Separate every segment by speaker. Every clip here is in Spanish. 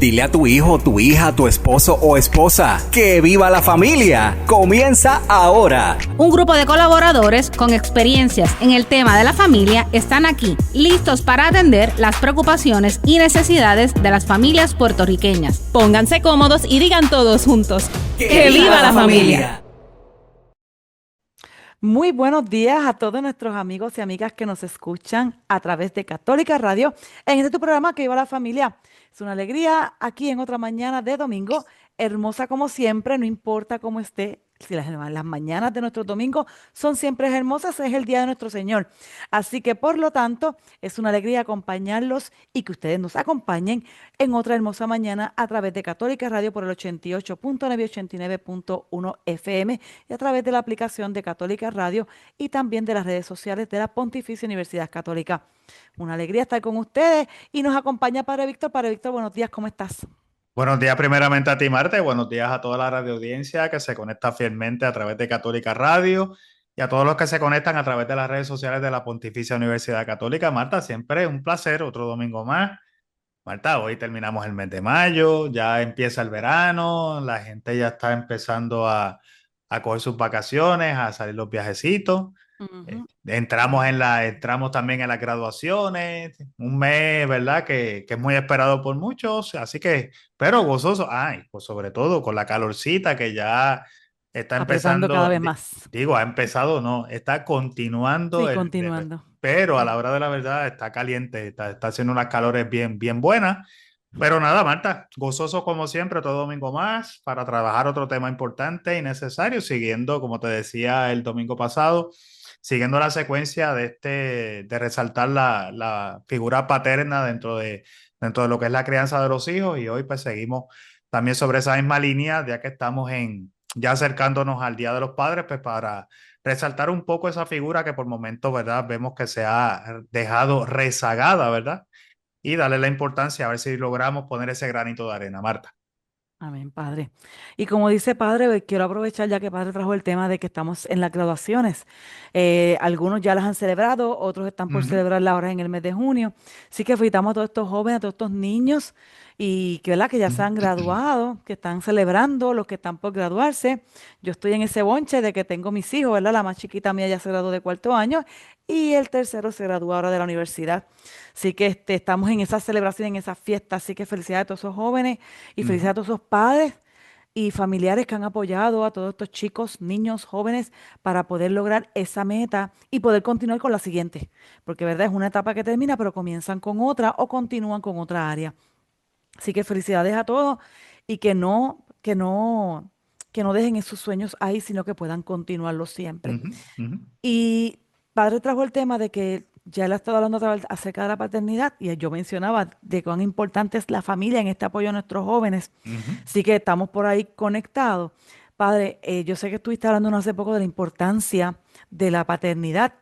Speaker 1: Dile a tu hijo, tu hija, tu esposo o esposa que viva la familia. Comienza ahora.
Speaker 2: Un grupo de colaboradores con experiencias en el tema de la familia están aquí, listos para atender las preocupaciones y necesidades de las familias puertorriqueñas.
Speaker 3: Pónganse cómodos y digan todos juntos: ¡Que viva la familia!
Speaker 4: Muy buenos días a todos nuestros amigos y amigas que nos escuchan a través de Católica Radio en este tu programa Que Viva la Familia. Es una alegría aquí en otra mañana de domingo, hermosa como siempre, no importa cómo esté. Si las mañanas de nuestro domingo son siempre hermosas, es el día de nuestro Señor. Así que por lo tanto, es una alegría acompañarlos y que ustedes nos acompañen en otra hermosa mañana a través de Católica Radio por el 88.9 y 89.1 FM y a través de la aplicación de Católica Radio y también de las redes sociales de la Pontificia Universidad Católica. Una alegría estar con ustedes y nos acompaña Padre Víctor. Padre Víctor, buenos días, ¿cómo estás?
Speaker 5: Buenos días primeramente a ti, Marta, y buenos días a toda la radioaudiencia que se conecta fielmente a través de Católica Radio y a todos los que se conectan a través de las redes sociales de la Pontificia Universidad Católica. Marta, siempre un placer, otro domingo más. Marta, hoy terminamos el mes de mayo, ya empieza el verano, la gente ya está empezando a coger sus vacaciones, a salir los viajecitos. Entramos también en las graduaciones, un mes, ¿verdad? Que es muy esperado por muchos, así que, pero gozoso, pues sobre todo con la calorcita que ya está
Speaker 4: Apretando
Speaker 5: empezando,
Speaker 4: cada vez más.
Speaker 5: ha empezado, no, está continuando,
Speaker 4: Sí, continuando.
Speaker 5: pero a la hora de la verdad está caliente, está haciendo unas calores bien, bien buenas. Pero nada, Marta, gozoso como siempre, todo domingo más, para trabajar otro tema importante y necesario, siguiendo, como te decía el domingo pasado, siguiendo la secuencia de resaltar la figura paterna dentro de lo que es la crianza de los hijos, y hoy pues seguimos también sobre esa misma línea, ya que estamos ya acercándonos al Día de los Padres, pues para resaltar un poco esa figura que por momentos, ¿verdad? Vemos que se ha dejado rezagada, ¿verdad? Y darle la importancia a ver si logramos poner ese granito de arena, Marta.
Speaker 4: Amén, Padre. Y como dice Padre, quiero aprovechar ya que Padre trajo el tema de que estamos en las graduaciones. Algunos ya las han celebrado, otros están por celebrarla ahora en el mes de junio. Así que felicitamos a todos estos jóvenes, a todos estos niños y que, ¿verdad? Que ya se han graduado, que están celebrando, los que están por graduarse. Yo estoy en ese bonche de que tengo mis hijos, ¿verdad? La más chiquita mía ya se graduó de cuarto año y el tercero se graduó ahora de la universidad. Así que estamos en esa celebración, en esa fiesta. Así que felicidades a todos esos jóvenes y felicidades a todos esos padres y familiares que han apoyado a todos estos chicos, niños, jóvenes, para poder lograr esa meta y poder continuar con la siguiente. Porque, verdad, es una etapa que termina, pero comienzan con otra o continúan con otra área. Así que felicidades a todos y que no dejen esos sueños ahí, sino que puedan continuarlos siempre. Y Padre trajo el tema de que ya él ha estado hablando acerca de la paternidad y yo mencionaba de cuán importante es la familia en este apoyo a nuestros jóvenes. Así que estamos por ahí conectados. Padre, yo sé que estuviste hablando hace poco de la importancia de la paternidad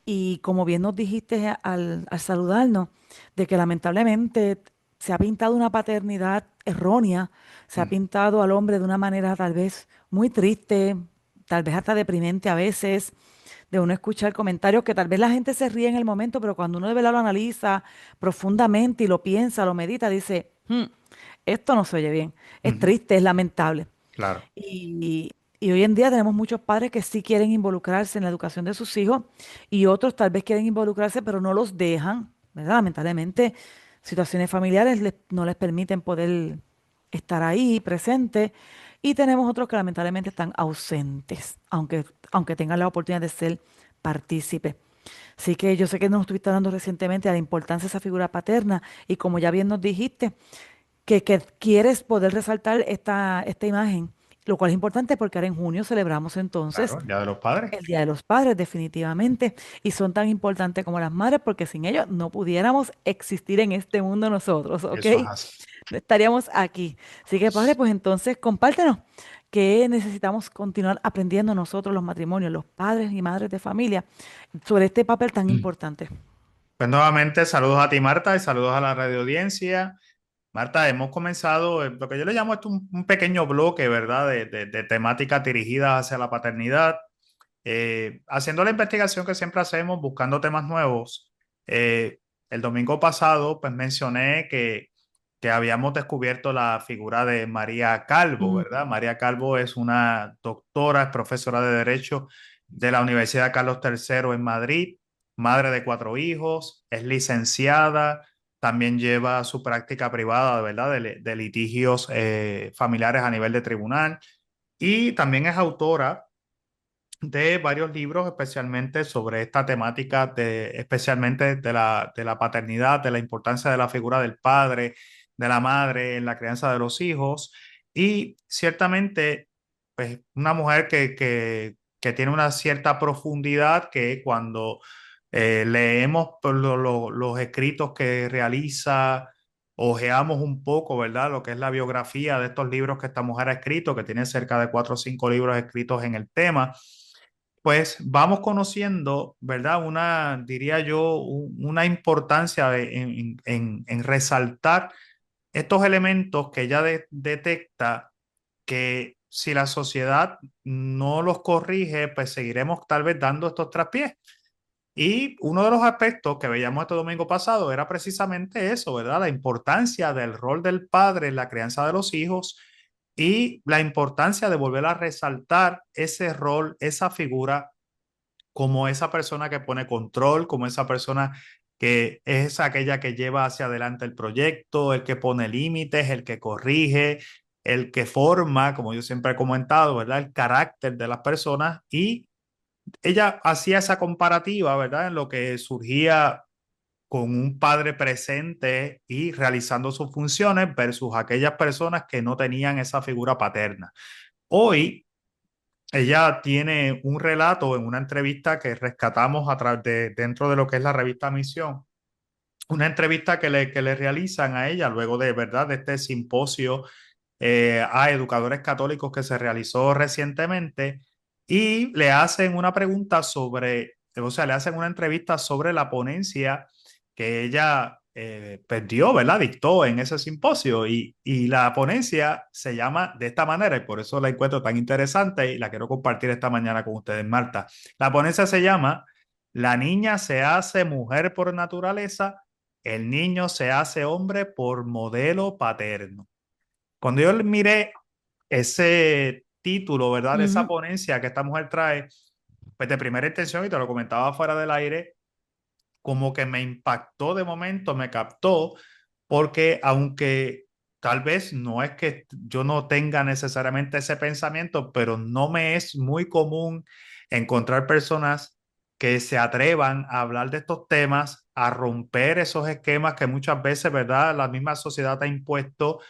Speaker 4: y como bien nos dijiste al saludarnos, de que lamentablemente se ha pintado una paternidad errónea, se ha pintado al hombre de una manera tal vez muy triste, tal vez hasta deprimente a veces, de uno escuchar comentarios que tal vez la gente se ríe en el momento, pero cuando uno de verdad lo analiza profundamente y lo piensa, lo medita, dice: esto no se oye bien, es triste, es lamentable".
Speaker 5: Claro.
Speaker 4: Y hoy en día tenemos muchos padres que sí quieren involucrarse en la educación de sus hijos y otros tal vez quieren involucrarse, pero no los dejan, ¿verdad? Lamentablemente, situaciones familiares no les permiten poder estar ahí presentes. Y tenemos otros que lamentablemente están ausentes, aunque tengan la oportunidad de ser partícipes. Así que yo sé que nos estuviste hablando recientemente de la importancia de esa figura paterna y como ya bien nos dijiste, que quieres poder resaltar esta imagen, lo cual es importante porque ahora en junio celebramos entonces
Speaker 5: Claro, Día de los Padres.
Speaker 4: el Día de los Padres, definitivamente, y son tan importantes como las madres porque sin ellos no pudiéramos existir en este mundo nosotros, ¿ok?
Speaker 5: Eso es así.
Speaker 4: No estaríamos aquí. Así que, Padre, pues entonces compártenos qué necesitamos continuar aprendiendo nosotros los matrimonios, los padres y madres de familia, sobre este papel tan importante.
Speaker 5: Pues nuevamente saludos a ti, Marta, y saludos a la radioaudiencia. Marta, hemos comenzado lo que yo le llamo esto un pequeño bloque, ¿verdad? De temáticas dirigidas hacia la paternidad, haciendo la investigación que siempre hacemos, buscando temas nuevos. El domingo pasado, pues mencioné que que habíamos descubierto la figura de María Calvo, ¿verdad? María Calvo es una doctora, es profesora de Derecho de la Universidad Carlos III en Madrid, madre de 4 hijos, es licenciada, también lleva su práctica privada, ¿verdad? De litigios familiares a nivel de tribunal y también es autora de varios libros, especialmente sobre esta temática, especialmente de la paternidad, de la importancia de la figura del padre, de la madre en la crianza de los hijos. Y ciertamente, pues, una mujer que tiene una cierta profundidad que cuando leemos pues, los escritos que realiza, ojeamos un poco, ¿verdad? Lo que es la biografía de estos libros que esta mujer ha escrito, que tiene cerca de 4 o 5 libros escritos en el tema, pues vamos conociendo, ¿verdad? Diría yo, una importancia en resaltar estos elementos que ella detecta que si la sociedad no los corrige, pues seguiremos tal vez dando estos traspiés. Y uno de los aspectos que veíamos este domingo pasado era precisamente eso, ¿verdad? La importancia del rol del padre en la crianza de los hijos y la importancia de volver a resaltar ese rol, esa figura como esa persona que pone control, como esa persona que es aquella que lleva hacia adelante el proyecto, el que pone límites, el que corrige, el que forma, como yo siempre he comentado, ¿verdad? El carácter de las personas. Y ella hacía esa comparativa, ¿verdad? En lo que surgía con un padre presente y realizando sus funciones versus aquellas personas que no tenían esa figura paterna. Hoy ella tiene un relato en una entrevista que rescatamos a través dentro de lo que es la revista Misión, una entrevista que le realizan a ella luego de, ¿verdad? De este simposio a educadores católicos que se realizó recientemente y le hacen una pregunta sobre, o sea, le hacen una entrevista sobre la ponencia que ella perdió, ¿verdad? Dictó en ese simposio y la ponencia se llama de esta manera y por eso la encuentro tan interesante y la quiero compartir esta mañana con ustedes, Marta. La ponencia se llama La niña se hace mujer por naturaleza, el niño se hace hombre por modelo paterno. Cuando yo miré ese título, ¿verdad? De esa ponencia que esta mujer trae, pues de primera intención, y te lo comentaba fuera del aire, como que me impactó de momento, me captó, porque aunque tal vez no es que yo no tenga necesariamente ese pensamiento, pero no me es muy común encontrar personas que se atrevan a hablar de estos temas, a romper esos esquemas que muchas veces, ¿verdad? La misma sociedad ha impuesto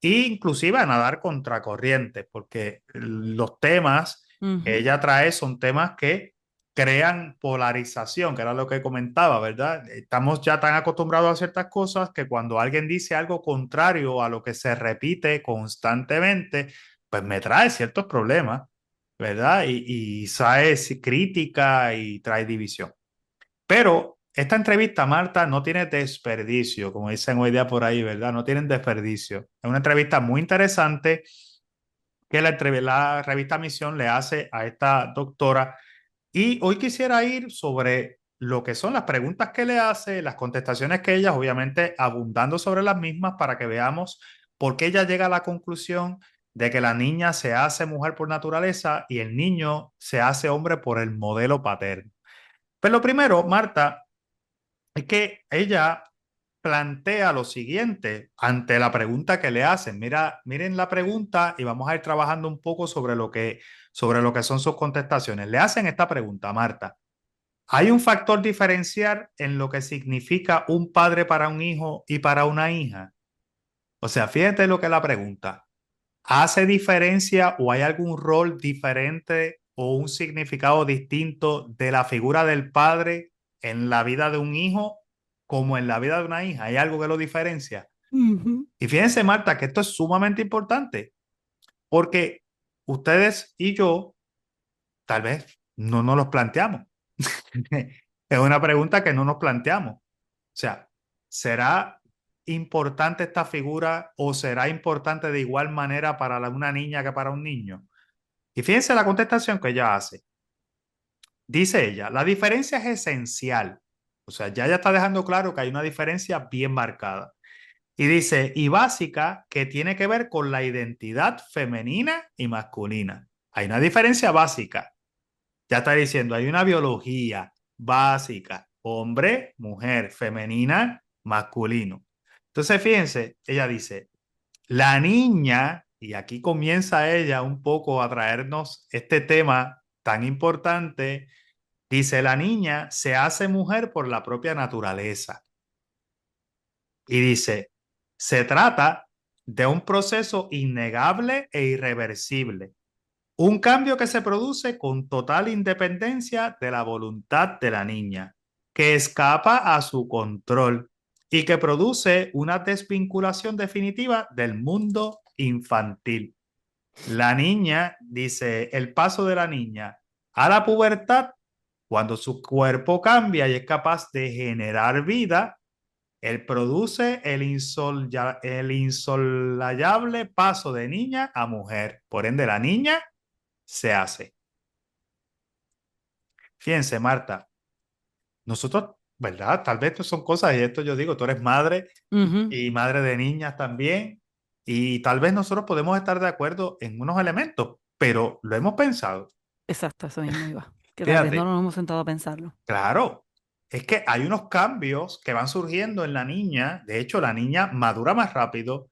Speaker 5: e inclusive a nadar contracorriente, porque los temas que ella trae son temas que crean polarización, que era lo que comentaba, ¿verdad? Estamos ya tan acostumbrados a ciertas cosas que cuando alguien dice algo contrario a lo que se repite constantemente, pues me trae ciertos problemas, ¿verdad? Y trae crítica y trae división. Pero esta entrevista, Marta, no tiene desperdicio, como dicen hoy día por ahí, ¿verdad? No tienen desperdicio. Es una entrevista muy interesante que la revista Misión le hace a esta doctora. Y hoy quisiera ir sobre lo que son las preguntas que le hace, las contestaciones que ella, obviamente abundando sobre las mismas para que veamos por qué ella llega a la conclusión de que la niña se hace mujer por naturaleza y el niño se hace hombre por el modelo paterno. Pero lo primero, Marta, es que ella plantea lo siguiente ante la pregunta que le hacen. Miren la pregunta y vamos a ir trabajando un poco sobre lo que son sus contestaciones. Le hacen esta pregunta, Marta. ¿Hay un factor diferencial en lo que significa un padre para un hijo y para una hija? O sea, fíjate lo que es la pregunta. ¿Hace diferencia o hay algún rol diferente o un significado distinto de la figura del padre en la vida de un hijo como en la vida de una hija? ¿Hay algo que lo diferencia? Y fíjense, Marta, que esto es sumamente importante porque ustedes y yo tal vez no nos los planteamos. Es una pregunta que no nos planteamos. O sea, ¿será importante esta figura o será importante de igual manera para una niña que para un niño? Y fíjense la contestación que ella hace. Dice ella, la diferencia es esencial. O sea, ya está dejando claro que hay una diferencia bien marcada. Y dice, y básica, que tiene que ver con la identidad femenina y masculina. Hay una diferencia básica. Ya está diciendo, hay una biología básica, hombre, mujer, femenina, masculino. Entonces, fíjense, ella dice, la niña, y aquí comienza ella un poco a traernos este tema tan importante, dice, la niña se hace mujer por la propia naturaleza. Y dice, se trata de un proceso innegable e irreversible. Un cambio que se produce con total independencia de la voluntad de la niña, que escapa a su control y que produce una desvinculación definitiva del mundo infantil. La niña, dice, el paso de la niña a la pubertad, cuando su cuerpo cambia y es capaz de generar vida, él produce el insolayable paso de niña a mujer. Por ende, la niña se hace. Fíjense, Marta, nosotros, ¿verdad? Tal vez esto son cosas, y esto yo digo, tú eres madre
Speaker 4: Ujú.
Speaker 5: y madre de niñas también, y tal vez nosotros podemos estar de acuerdo en unos elementos, pero lo hemos pensado.
Speaker 4: Exacto, eso mismo iba. Que tal vez no
Speaker 5: Fíjate,
Speaker 4: nos hemos sentado a pensarlo.
Speaker 5: claro, es que hay unos cambios que van surgiendo en la niña, de hecho, la niña madura más rápido.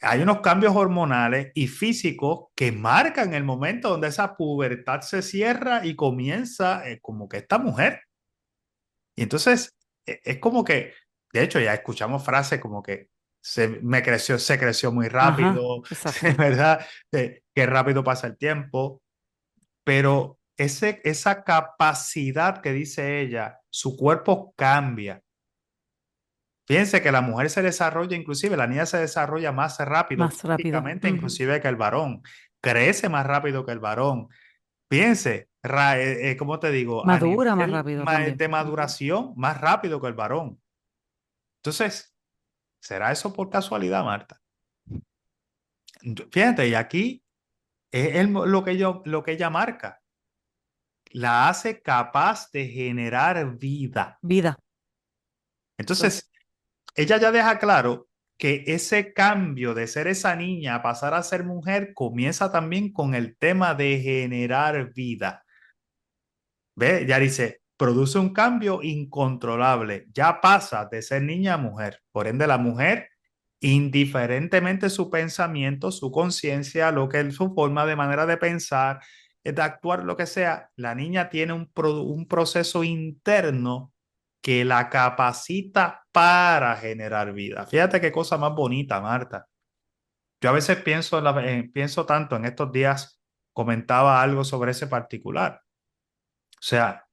Speaker 5: Hay unos cambios hormonales y físicos que marcan el momento donde esa pubertad se cierra y comienza como que esta mujer. Y entonces es como que, de hecho, ya escuchamos frases como que se creció muy
Speaker 4: Ajá,
Speaker 5: rápido,
Speaker 4: exacto.
Speaker 5: ¿verdad? Que rápido pasa el tiempo, pero esa capacidad que dice ella, su cuerpo cambia. Fíjense que la mujer se desarrolla, inclusive la niña se desarrolla más rápido
Speaker 4: Más rápido.
Speaker 5: físicamente,
Speaker 4: Ujú.
Speaker 5: inclusive que el varón. Crece más rápido que el varón. Fíjense, ¿cómo te digo? A
Speaker 4: Madura más
Speaker 5: nivel
Speaker 4: rápido también.
Speaker 5: de
Speaker 4: Ujú.
Speaker 5: maduración, más rápido que el varón. Entonces, ¿será eso por casualidad, Marta? Fíjate, y aquí es lo que ella marca. La hace capaz de generar vida.
Speaker 4: Vida. Entonces,
Speaker 5: Entonces, ella ya deja claro que ese cambio de ser esa niña a pasar a ser mujer comienza también con el tema de generar vida. ¿Ve? Ya dice, produce un cambio incontrolable. Ya pasa de ser niña a mujer. Por ende, la mujer, indiferentemente su pensamiento, su conciencia, lo que es su forma de manera de pensar, de actuar, lo que sea, la niña tiene un proceso interno que la capacita para generar vida. Fíjate qué cosa más bonita, Marta. Yo a veces pienso, pienso tanto en estos días, comentaba algo sobre ese particular. O sea,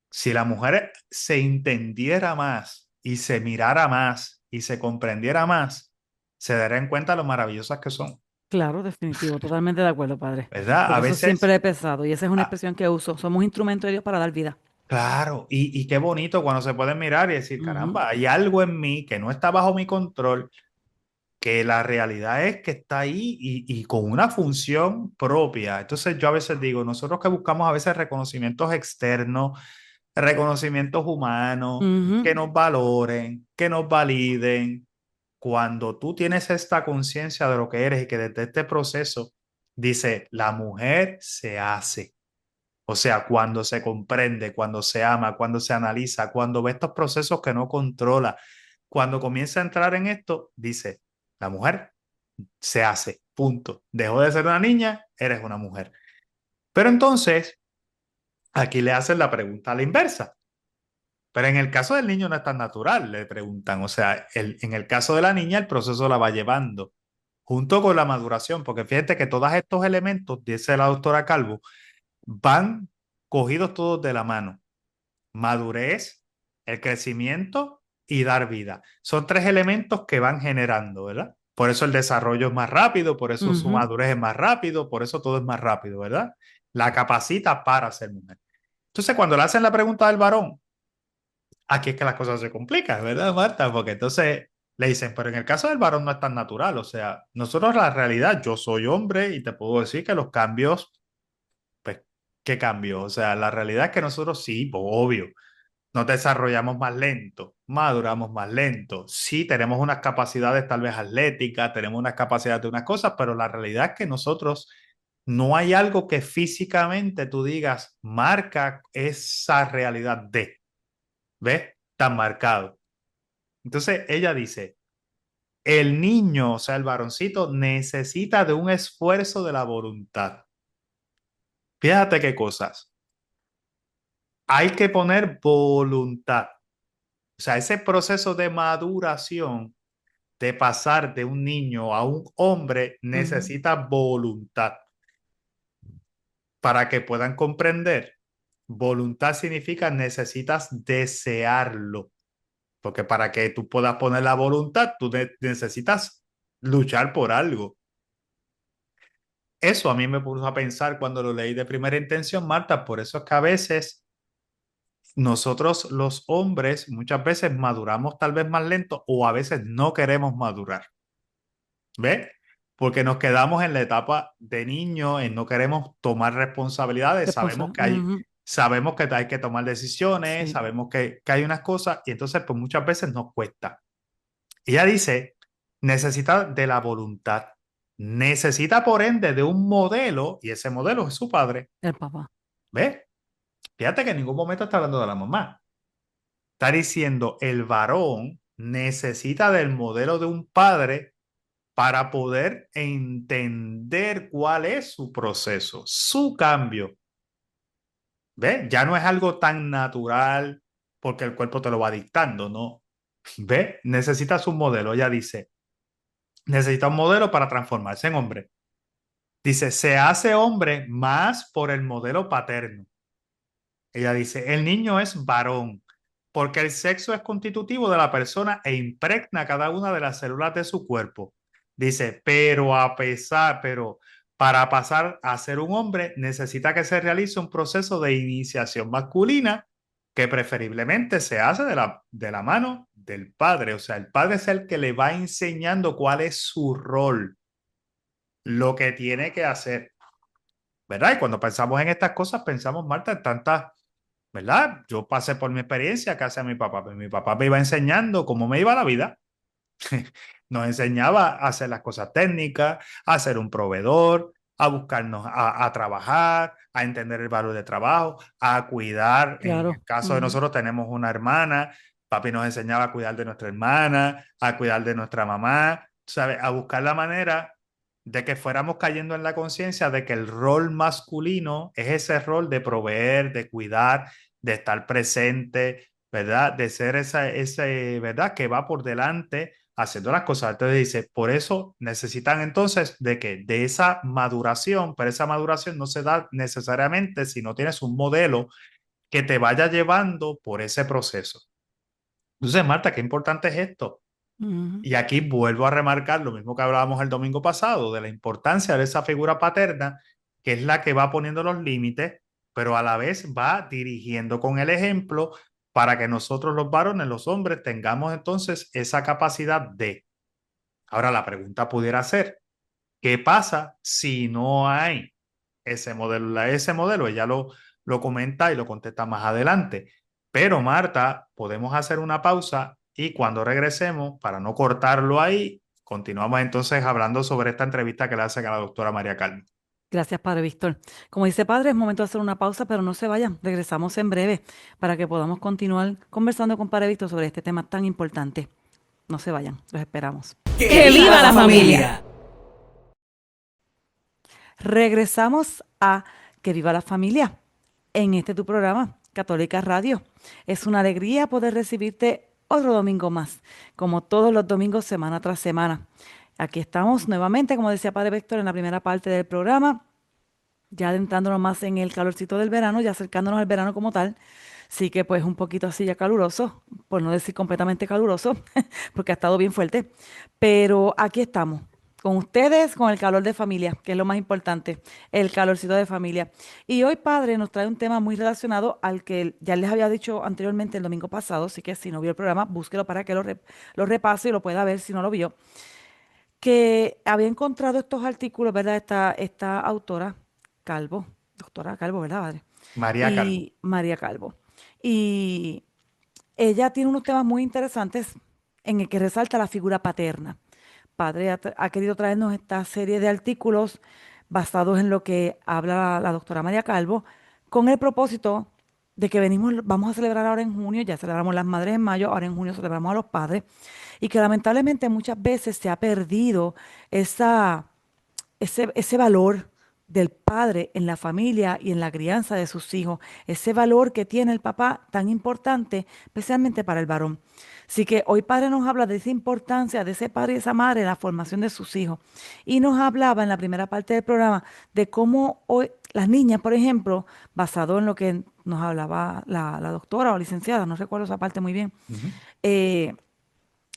Speaker 5: si la mujer se entendiera más y se mirara más y se comprendiera más, se daría en cuenta lo maravillosas que son,
Speaker 4: claro, definitivo. Totalmente de acuerdo, padre.
Speaker 5: ¿verdad? A
Speaker 4: Porque eso
Speaker 5: veces,
Speaker 4: siempre he pensado y esa es una
Speaker 5: ah,
Speaker 4: expresión que uso. Somos instrumentos de Dios para dar vida.
Speaker 5: claro, y qué bonito cuando se pueden mirar y decir,
Speaker 4: Ujú.
Speaker 5: caramba, hay algo en mí que no está bajo mi control, que la realidad es que está ahí y con una función propia. Entonces yo a veces digo, nosotros que buscamos a veces reconocimientos externos, reconocimientos humanos,
Speaker 4: Ujú.
Speaker 5: que nos valoren, que nos validen. Cuando tú tienes esta conciencia de lo que eres y que desde este proceso dice, la mujer se hace. O sea, cuando se comprende, cuando se ama, cuando se analiza, cuando ve estos procesos que no controla, cuando comienza a entrar en esto, dice, la mujer se hace, punto. Dejó de ser una niña, eres una mujer. Pero entonces, aquí le hacen la pregunta a la inversa. Pero en el caso del niño no es tan natural, le preguntan. O sea, en el caso de la niña, el proceso la va llevando junto con la maduración, porque fíjate que todos estos elementos, dice la doctora Calvo, van cogidos todos de la mano. Madurez, el crecimiento y dar vida. Son tres elementos que van generando, ¿verdad? Por eso el desarrollo es más rápido, por eso su
Speaker 4: Ujú.
Speaker 5: madurez es más rápido, por eso todo es más rápido, ¿verdad? La capacita para ser mujer. Entonces, cuando le hacen la pregunta al varón, aquí es que las cosas se complican, ¿verdad, Marta? Porque entonces le dicen, pero en el caso del varón no es tan natural, o sea, nosotros la realidad, yo soy hombre y te puedo decir que los cambios, pues, ¿qué cambios? O sea, la realidad es que nosotros sí, pues, obvio, nos desarrollamos más lento, maduramos más lento. Sí, tenemos unas capacidades tal vez atléticas, tenemos unas capacidades de unas cosas, pero la realidad es que nosotros no hay algo que físicamente tú digas marca esa realidad de, ¿ves? Tan marcado. Entonces ella dice, el niño, o sea, el varoncito, necesita de un esfuerzo de la voluntad. Fíjate qué cosas. Hay que poner voluntad. O sea, ese proceso de maduración, de pasar de un niño a un hombre,
Speaker 4: Ujú.
Speaker 5: necesita voluntad para que puedan comprender. Voluntad significa necesitas desearlo, porque para que tú puedas poner la voluntad, tú necesitas luchar por algo. Eso a mí me puso a pensar cuando lo leí de primera intención, Marta. Por eso es que a veces nosotros los hombres muchas veces maduramos tal vez más lento o a veces no queremos madurar. ¿Ves? Porque nos quedamos en la etapa de niño, en no queremos tomar responsabilidades,
Speaker 4: Ujú.
Speaker 5: sabemos que hay que tomar decisiones,
Speaker 4: Sí,
Speaker 5: sabemos que hay unas cosas y entonces pues muchas veces nos cuesta. Ella dice, necesita de la voluntad, necesita por ende de un modelo y ese modelo es su padre.
Speaker 4: el papá.
Speaker 5: ¿Ves? Fíjate que en ningún momento está hablando de la mamá. Está diciendo el varón necesita del modelo de un padre para poder entender cuál es su proceso, su cambio. ¿Ves? Ya no es algo tan natural porque el cuerpo te lo va dictando, ¿no? ¿Ves? Necesitas un modelo. Ella dice, necesita un modelo para transformarse en hombre. Dice, se hace hombre más por el modelo paterno. Ella dice, el niño es varón porque el sexo es constitutivo de la persona e impregna cada una de las células de su cuerpo. Dice, pero para pasar a ser un hombre necesita que se realice un proceso de iniciación masculina que preferiblemente se hace de la mano del padre. O sea, el padre es el que le va enseñando cuál es su rol, lo que tiene que hacer, ¿verdad? Y cuando pensamos en estas cosas, pensamos, Marta, en tantas, ¿verdad? Yo pasé por mi experiencia que hacía mi papá. Pues mi papá me iba enseñando cómo me iba la vida. Nos enseñaba a hacer las cosas técnicas, a ser un proveedor, a buscarnos a trabajar, a entender el valor de trabajo, a cuidar. En
Speaker 4: Claro.
Speaker 5: el caso de
Speaker 4: Ujú.
Speaker 5: nosotros tenemos una hermana, papi nos enseñaba a cuidar de nuestra hermana, a cuidar de nuestra mamá, ¿sabes? A buscar la manera de que fuéramos cayendo en la conciencia de que el rol masculino es ese rol de proveer, de cuidar, de estar presente, ¿verdad? De ser ese, ¿verdad? Que va por delante haciendo las cosas. Entonces dice, por eso necesitan entonces de que de esa maduración, pero esa maduración no se da necesariamente si no tienes un modelo que te vaya llevando por ese proceso. Entonces, Marta, qué importante es esto.
Speaker 4: Ujú.
Speaker 5: Y aquí vuelvo a remarcar lo mismo que hablábamos el domingo pasado, de la importancia de esa figura paterna, que es la que va poniendo los límites, pero a la vez va dirigiendo con el ejemplo para que nosotros los varones, los hombres, tengamos entonces esa capacidad de. Ahora la pregunta pudiera ser, ¿qué pasa si no hay ese modelo? Ese modelo, ella lo comenta y lo contesta más adelante. Pero Marta, podemos hacer una pausa y cuando regresemos, para no cortarlo ahí, continuamos entonces hablando sobre esta entrevista que le hacen a la doctora María Carmen.
Speaker 4: Gracias, Padre Víctor. Como dice Padre, es momento de hacer una pausa, pero no se vayan. Regresamos en breve para que podamos continuar conversando con Padre Víctor sobre este tema tan importante. No se vayan, los esperamos.
Speaker 3: ¡Que viva la familia!
Speaker 4: Regresamos a Que Viva la Familia en este tu programa, Católica Radio. Es una alegría poder recibirte otro domingo más, como todos los domingos, semana tras semana. Aquí estamos nuevamente, como decía Padre Víctor, en la primera parte del programa, ya adentrándonos más en el calorcito del verano, ya acercándonos al verano como tal. Sí que pues un poquito así ya caluroso, por no decir completamente caluroso, porque ha estado bien fuerte. Pero aquí estamos, con ustedes, con el calor de familia, que es lo más importante, el calorcito de familia. Y hoy, Padre, nos trae un tema muy relacionado al que ya les había dicho anteriormente el domingo pasado, así que si no vio el programa, búsquelo para que lo repase y lo pueda ver si no lo vio, que había encontrado estos artículos, ¿verdad? Esta autora, Calvo, doctora Calvo, ¿verdad, padre?
Speaker 5: María Calvo.
Speaker 4: Y María Calvo. Y ella tiene unos temas muy interesantes en el que resalta la figura paterna. Padre ha querido traernos esta serie de artículos basados en lo que habla la doctora María Calvo, con el propósito de que vamos a celebrar ahora en junio, ya celebramos las madres en mayo, ahora en junio celebramos a los padres, y que lamentablemente muchas veces se ha perdido esa ese valor del padre en la familia y en la crianza de sus hijos, ese valor que tiene el papá tan importante, especialmente para el varón. Así que hoy padre nos habla de esa importancia de ese padre y esa madre en la formación de sus hijos. Y nos hablaba en la primera parte del programa de cómo hoy las niñas, por ejemplo, basado en lo que nos hablaba la doctora o licenciada, no recuerdo esa parte muy bien,
Speaker 5: Ujú.
Speaker 4: eh,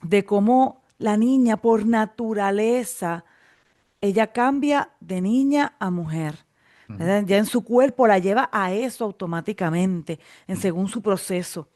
Speaker 4: de cómo la niña por naturaleza ella cambia de niña a mujer,
Speaker 5: Ujú.
Speaker 4: ¿verdad? Ya en su cuerpo la lleva a eso automáticamente, según su proceso.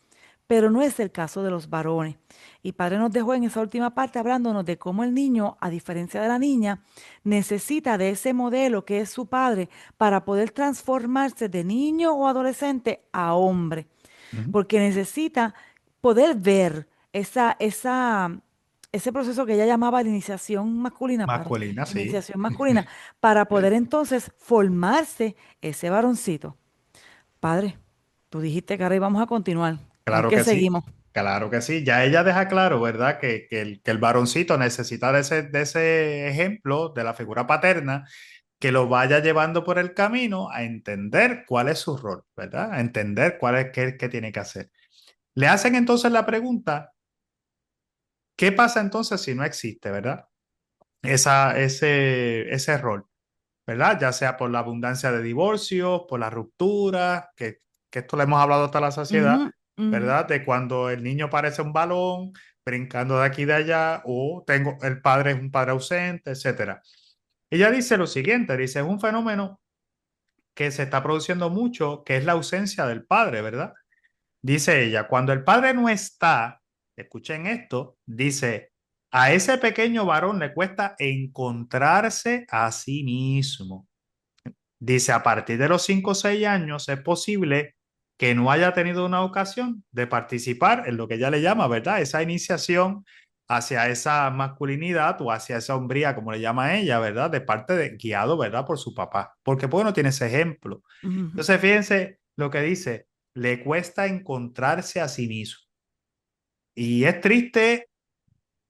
Speaker 4: Pero no es el caso de los varones. Y Padre nos dejó en esa última parte hablándonos de cómo el niño, a diferencia de la niña, necesita de ese modelo que es su padre para poder transformarse de niño o adolescente a hombre,
Speaker 5: Ujú.
Speaker 4: porque necesita poder ver ese proceso que ella llamaba la iniciación masculina, padre,
Speaker 5: Masculina, sí.
Speaker 4: iniciación masculina, para poder entonces formarse ese varoncito. Padre, tú dijiste que ahora íbamos a continuar. ¿Con
Speaker 5: Claro
Speaker 4: qué
Speaker 5: que sí,
Speaker 4: seguimos?
Speaker 5: claro que sí. Ya ella deja claro, ¿verdad? Que el varoncito necesita de ese ejemplo de la figura paterna que lo vaya llevando por el camino a entender cuál es su rol, ¿verdad? A entender cuál es qué tiene que hacer. Le hacen entonces la pregunta, ¿qué pasa entonces si no existe, ¿verdad? Ese rol, ¿verdad? Ya sea por la abundancia de divorcios, por la ruptura, que esto le hemos hablado hasta la saciedad,
Speaker 4: Ujú, ujú,
Speaker 5: ¿verdad? De cuando el niño parece un balón, brincando de aquí y de allá, o el padre es un padre ausente, etcétera. Ella dice lo siguiente, dice, es un fenómeno que se está produciendo mucho, que es la ausencia del padre, ¿verdad? Dice ella, cuando el padre no está, escuchen esto, dice, a ese pequeño varón le cuesta encontrarse a sí mismo. Dice, a partir de los 5 o 6 años es posible que no haya tenido una ocasión de participar en lo que ella le llama, ¿verdad? Esa iniciación hacia esa masculinidad o hacia esa hombría, como le llama ella, ¿verdad? De parte de, guiado, ¿verdad? Por su papá. Porque pues no tiene ese ejemplo.
Speaker 4: ujú.
Speaker 5: Entonces, fíjense lo que dice, le cuesta encontrarse a sí mismo. Y es triste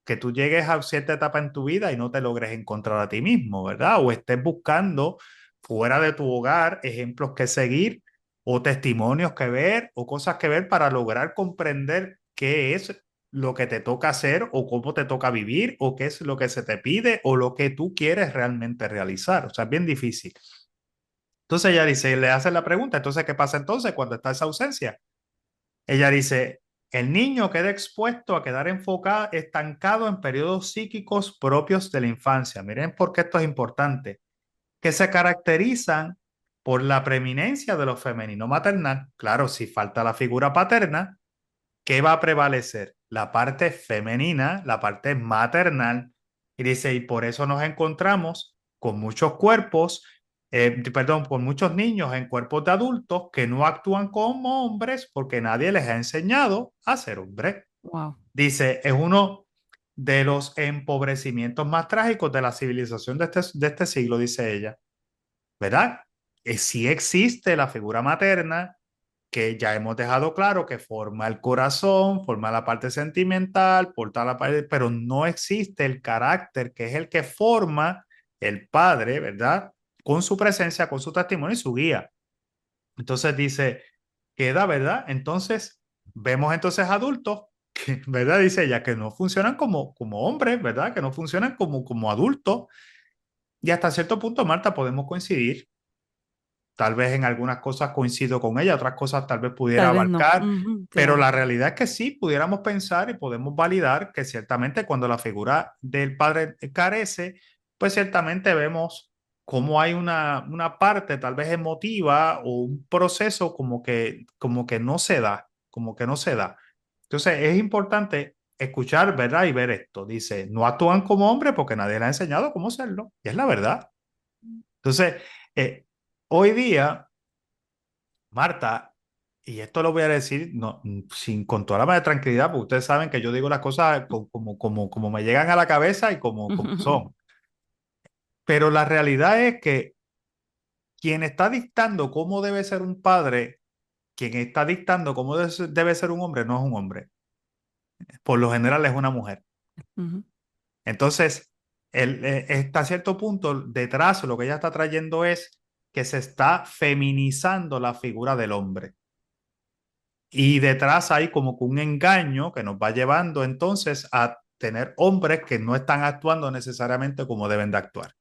Speaker 5: que tú llegues a cierta etapa en tu vida y no te logres encontrar a ti mismo, ¿verdad? O estés buscando fuera de tu hogar ejemplos que seguir o testimonios que ver o cosas que ver para lograr comprender qué es lo que te toca hacer o cómo te toca vivir o qué es lo que se te pide o lo que tú quieres realmente realizar. O sea, es bien difícil. Entonces ella dice, le hace la pregunta, entonces, ¿qué pasa entonces cuando está esa ausencia? Ella dice, el niño queda expuesto a quedar enfocado, estancado en periodos psíquicos propios de la infancia. Miren por qué esto es importante, que se caracterizan por la preeminencia de lo femenino maternal. Claro, si falta la figura paterna, ¿qué va a prevalecer? La parte femenina, la parte maternal. Y dice, y por eso nos encontramos con muchos cuerpos, perdón, con muchos niños en cuerpos de adultos que no actúan como hombres porque nadie les ha enseñado a ser hombres.
Speaker 4: Wow.
Speaker 5: Dice, es uno de los empobrecimientos más trágicos de la civilización de este siglo, dice ella, ¿verdad? Sí existe la figura materna, que ya hemos dejado claro que forma el corazón, forma la parte sentimental, porta la parte, pero no existe el carácter que es el que forma el padre, ¿verdad? Con su presencia, con su testimonio y su guía. Entonces dice, queda, ¿verdad? Entonces, vemos entonces adultos, que, ¿verdad? Dice ella, que no funcionan como hombres, ¿verdad? Que no funcionan como adultos. Y hasta cierto punto, Marta, podemos coincidir. Tal vez en algunas cosas coincido con ella, otras cosas tal vez pudiera
Speaker 4: Tal vez no.
Speaker 5: abarcar,
Speaker 4: Ujú,
Speaker 5: pero
Speaker 4: claro.
Speaker 5: la realidad es que sí, pudiéramos pensar y podemos validar que ciertamente cuando la figura del padre carece, pues ciertamente vemos cómo hay una parte tal vez emotiva o un proceso como que no se da, como que no se da. Entonces es importante escuchar, ¿verdad? Y ver esto. Dice, no actúan como hombres porque nadie les ha enseñado cómo serlo. Y es la verdad. Entonces, eh, hoy día, Marta, y esto lo voy a decir no, con toda la más tranquilidad, porque ustedes saben que yo digo las cosas como me llegan a la cabeza y como son. Pero la realidad es que quien está dictando cómo debe ser un padre, quien está dictando cómo debe ser un hombre, no es un hombre. Por lo general es una mujer.
Speaker 4: Ujú.
Speaker 5: Entonces, está a cierto punto detrás, lo que ella está trayendo es que se está feminizando la figura del hombre. Y detrás hay como que un engaño que nos va llevando entonces a tener hombres que no están actuando necesariamente como deben de actuar,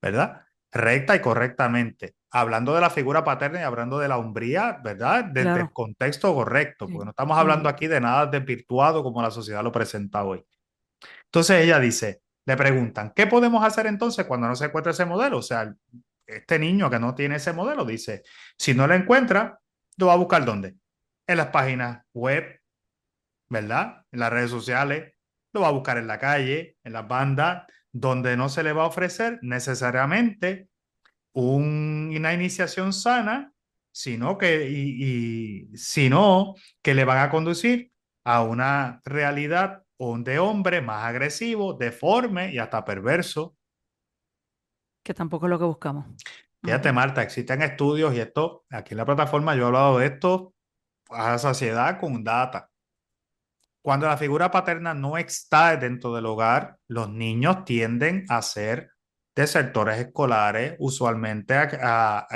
Speaker 5: ¿verdad? Recta y correctamente. Hablando de la figura paterna y hablando de la hombría, ¿verdad? Desde el
Speaker 4: Claro.
Speaker 5: contexto correcto, porque
Speaker 4: Sí.
Speaker 5: no estamos hablando
Speaker 4: Ujú.
Speaker 5: aquí de nada desvirtuado como la sociedad lo presenta hoy. Entonces ella dice, le preguntan, ¿qué podemos hacer entonces cuando no se encuentra ese modelo? O sea, este niño que no tiene ese modelo dice, si no lo encuentra, ¿lo va a buscar dónde? En las páginas web, ¿verdad? En las redes sociales, lo va a buscar en la calle, en las bandas, donde no se le va a ofrecer necesariamente una iniciación sana, sino que le van a conducir a una realidad de hombre más agresivo, deforme y hasta perverso.
Speaker 4: Que tampoco es lo que buscamos.
Speaker 5: Fíjate,
Speaker 4: Ujú.
Speaker 5: Marta, existen estudios y esto, aquí en la plataforma yo he hablado de esto a la saciedad con data. Cuando la figura paterna no está dentro del hogar, los niños tienden a ser desertores escolares, usualmente a